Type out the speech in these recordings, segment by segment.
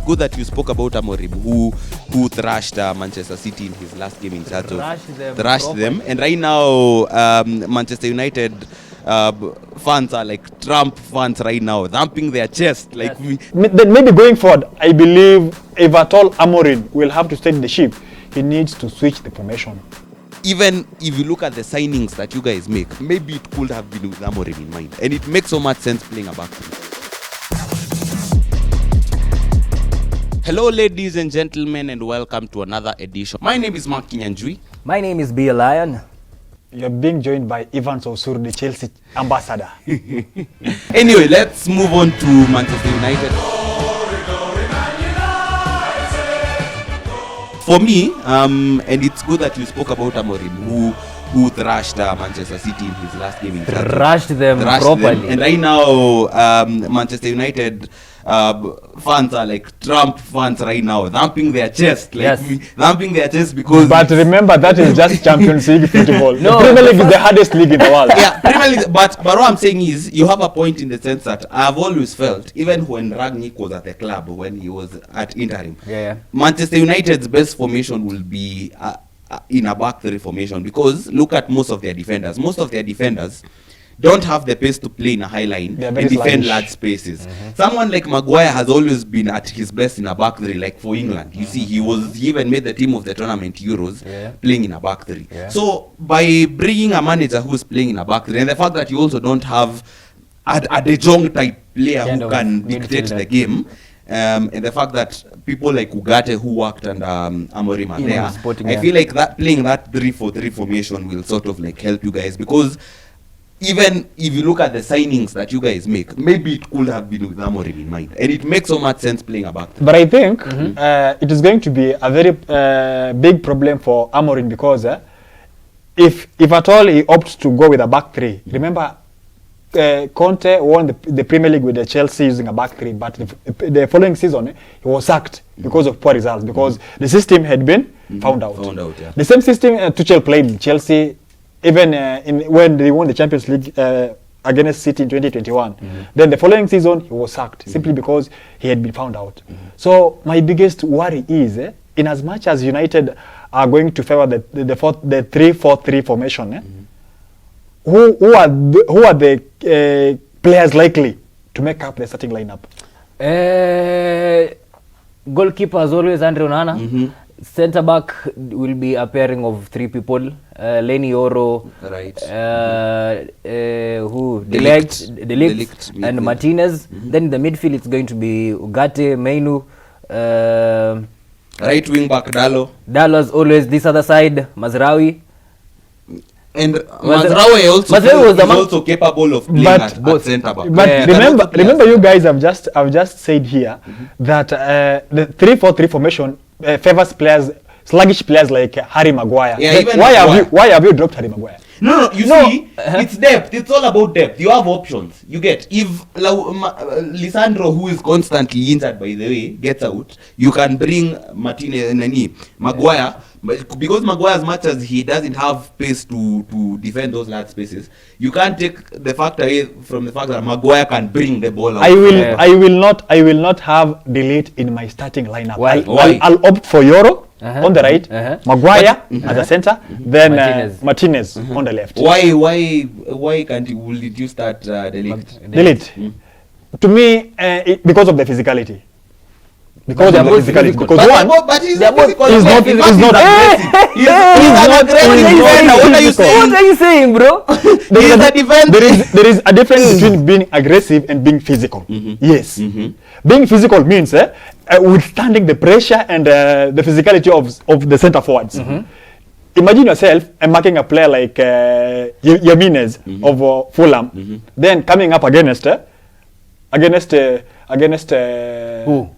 good that you spoke about Amorim, who thrashed Manchester City in his last game in charge thrashed them. And right now, Manchester United fans are like Trump fans right now, thumping their chest like me. Then maybe going forward, I believe if at all Amorim will have to steady the ship, he needs to switch the formation. Even if you look at the signings that you guys make, maybe it could have been with Amorim in mind. And it makes so much sense playing a back three. Hello ladies and gentlemen, and welcome to another edition. My name is Mark Kinyanjui. My name is B. Lion. You're being joined by Ivan Sosur, the Chelsea ambassador. Anyway, let's move on to Manchester United. For me, and it's good that you spoke about Amorim, who thrashed Manchester City in his last game in charge. Thrashed them properly. And right now, Manchester United fans are like Trump fans right now, thumping their chest, like thumping their chest because. But remember, that is just Champions League football. No, the Premier League is the hardest league in the world. Yeah, Premier League. But what I'm saying is, you have a point in the sense that I've always felt, even when Ragnick was at the club, when he was at interim, Manchester United's best formation will be in a back three formation, because look at most of their defenders. Most of their defenders don't have the pace to play in a high line and defend large spaces. Someone like Maguire has always been at his best in a back three, like for England. You see, he even made the team of the tournament Euros playing in a back three. So by bringing a manager who's playing in a back three, and the fact that you also don't have a De Jong type player who can dictate the game, and the fact that people like Ugarte who worked under Amorim are there, I feel like that playing that 3-4-3 formation will sort of like help you guys, because even if you look at the signings that you guys make, maybe it could have been with Amorim in mind, and it makes so much sense playing a back three. But I think it is going to be a very big problem for Amorim, because if at all he opts to go with a back three, remember Conte won the Premier League with the Chelsea using a back three, but the following season he was sacked because of poor results, because the system had been found out. The same system Tuchel played in Chelsea, even when they won the Champions League against City in 2021. Then the following season he was sacked simply because he had been found out. So my biggest worry is, in as much as United are going to favor the 3-4-3 formation, who are the players likely to make up the starting lineup? Goalkeeper as always, Andre Onana. Centre back will be a pairing of three people: Lenny Oro, De Ligt, and Martinez. Then in the midfield it's going to be Ugarte, Mainu, right wing back Dallo as always. This other side, Mazraoui. And Mazraoui is also capable of playing at centre back. But remember, you guys have just said here that the 3-4-3 formation favors sluggish players like Harry Maguire. Why have you dropped Harry Maguire? No, see, it's depth. It's all about depth. You have options. You get, if Lisandro, who is constantly injured by the way, gets out, you can bring Maguire. Because Maguire, as much as he doesn't have pace to defend those large spaces, you can't take the fact away from the fact that Maguire can bring the ball out. I will not have De Ligt in my starting lineup. Why? I'll opt for Euro on the right, Maguire at the center, then Martinez on the left. Why can't you? Did you start De Ligt? De Ligt. To me, because of the physicality. Because they are both physical. Because but he's not physical. He's not aggressive. What are you saying, bro? There is a difference between being aggressive and being physical. Yes. Being physical means withstanding the pressure and the physicality of the center forwards. Imagine yourself marking a player like Jimenez of Fulham, then coming up against who?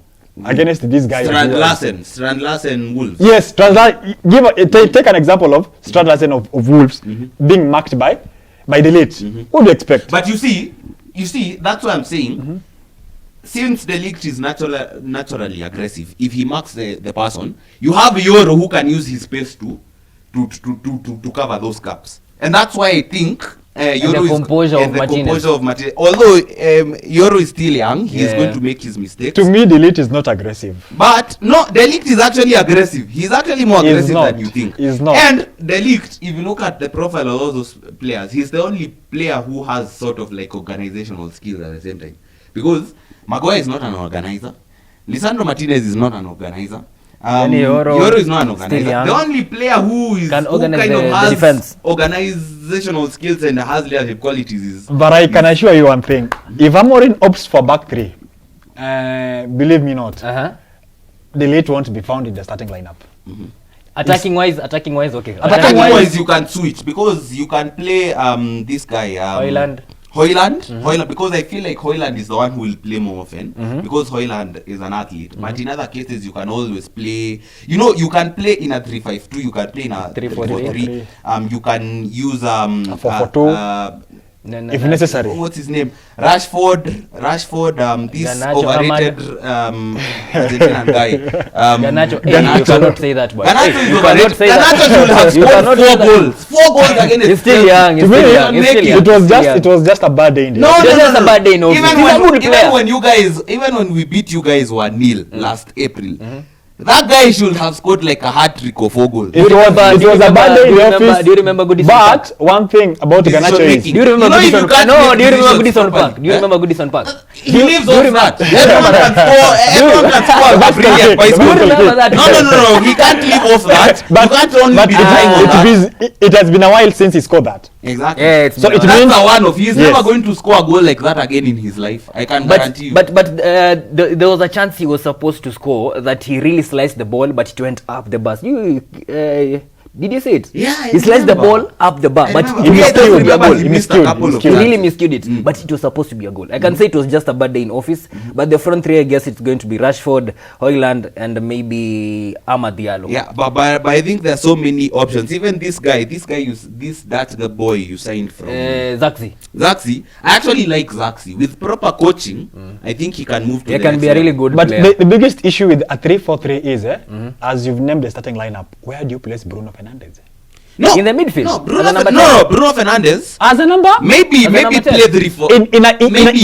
Against these guys. Strand Larsen Wolves. Yes, take an example of Strand Larsen of Wolves being marked by De Ligt. What do you expect? But you see, that's what I'm saying. Since De Ligt is naturally aggressive, if he marks the person, you have Euro who can use his pace to cover those gaps. And that's why I think the composure of Martinez. Although Yoro is still young, he's going to make his mistakes. To me, De Ligt is not aggressive. But no, De Ligt is actually aggressive. He's actually more aggressive than you think. He's not. And De Ligt, if you look at the profile of all those players, he's the only player who has sort of like organizational skills at the same time. Because Maguire is not an organizer. Lisandro Martinez is not an organizer. Yoro is not an organizer. The only player who kind of has defense. Organizational skills and has leadership qualities is. But I can assure you one thing: if Amorim opts for back three, believe me not, De Ligt won't be found in the starting lineup. Attacking wise, okay. Attacking wise, you can switch because you can play this guy Højlund, because I feel like Højlund is the one who will play more often because Højlund is an athlete. But in other cases, you can always play. You know, you can play in a 3-5-2. You can play in a 3-4-3. You can use 4-4-2 if necessary. What's his name? Rashford. This Garnacho, overrated Argentinian guy. Garnacho. You cannot say that, boy. Garnacho is you overrated. Say Garnacho should have scored 4 goals. 4 goals against. He's still young. To me, it was just a bad day in the No. A bad day in office. Even when we beat you guys 1-0 last April, that guy should have scored like a hat-trick of 4 goals. It was a bad day in the office. Do you remember Goodison Park? But one thing about Garnacho is... Do you remember Goodison Park? No, do you remember Goodison Park? Do you remember Goodison Park? He lives off that. Everyone can score a brilliant bicycle. No. He can't live off that. You can't only be relying on that. It has been a while since he scored that. Exactly. Yeah, so it that's means a one of. He's never going to score a goal like that again in his life. I can guarantee you. But there was a chance he was supposed to score that he really sliced the ball, but it went up the bus. Did you see it? Yeah, he sliced the ball up the bar, but it was supposed to be a goal. He missed a couple of He really miscued it, but it was supposed to be a goal. I can say it was just a bad day in office, but the front three, I guess it's going to be Rashford, Højlund, and maybe Amad Diallo. Yeah, but I think there are so many options. Even this guy, that's the boy you signed from. Zaxi. I actually like Zaxi. With proper coaching, I think he can move to he can be a really good player. But the biggest issue with a 3-4-3 is, as you've named the starting lineup, where do you place Bruno Fernandes? No, in the midfield. No, Bruno Fernandes. As a number? Maybe play 3-4. In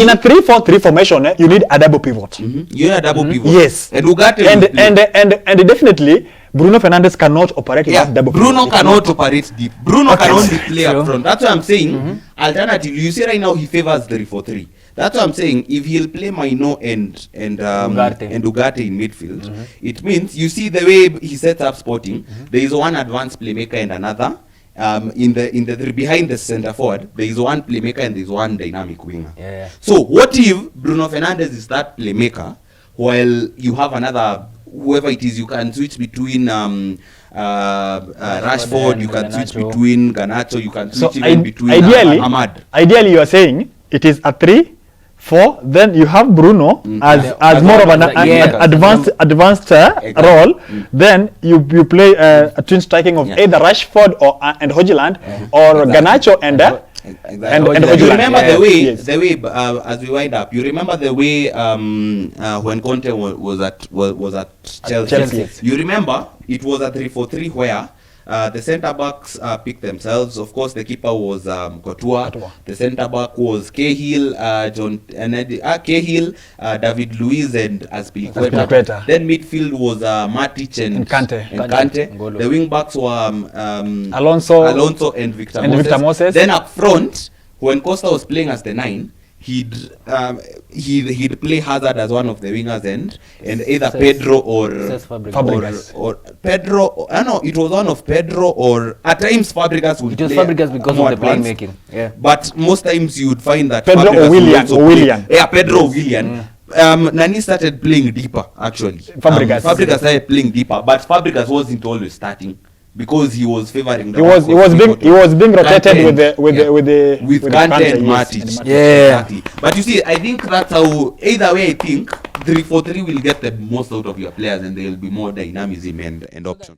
a 3-4-3 formation, you need a double pivot. You need a double pivot. Yes. And Ugarte and definitely Bruno Fernandes cannot operate in that double Bruno pivot. cannot operate deep. Bruno can only play up front. That's what I'm saying. Alternatively, you see right now he favors 3-4-3. That's what I'm saying. If he'll play Maino and Ugarte in midfield, it means you see the way he sets up Sporting. There is one advanced playmaker and another. In the behind the center forward, there is one playmaker and there is one dynamic winger. Yeah. So what if Bruno Fernandes is that playmaker, while you have another whoever it is, you can switch between Rashford, you can switch between Garnacho, you can switch even between Ahmad. Ideally, you are saying it is a 3-4, then you have Bruno as more of an advanced role. Then you play a twin striking of either Rashford and Højlund or Garnacho and you remember the way as we wind up, you remember the way when Conte was at Chelsea. Yes. You remember it was a 3-4-3 where the centre backs picked themselves. Of course, the keeper was Courtois. The centre back was Cahill, David Luiz, and Azpilicueta. Then midfield was Matic and Kante. The wing backs were Alonso and Victor Moses. Then up front, when Costa was playing as the 9, he'd play Hazard as one of the wingers and either Pedro or Pedro. It was one of Pedro or at times Fabregas would play. It was Fabregas because of the playmaking. Yeah. But most times you would find that Pedro or Willian. Yeah, Pedro or Willian. Nani started playing deeper actually. Fabregas started playing deeper, but Fabregas wasn't always starting. Because he was favoring the he was being rotated with Kante and Matic. Yeah. Exactly. But you see, I think that's how either way I think 3-4-3 will get the most out of your players and there will be more dynamism and options.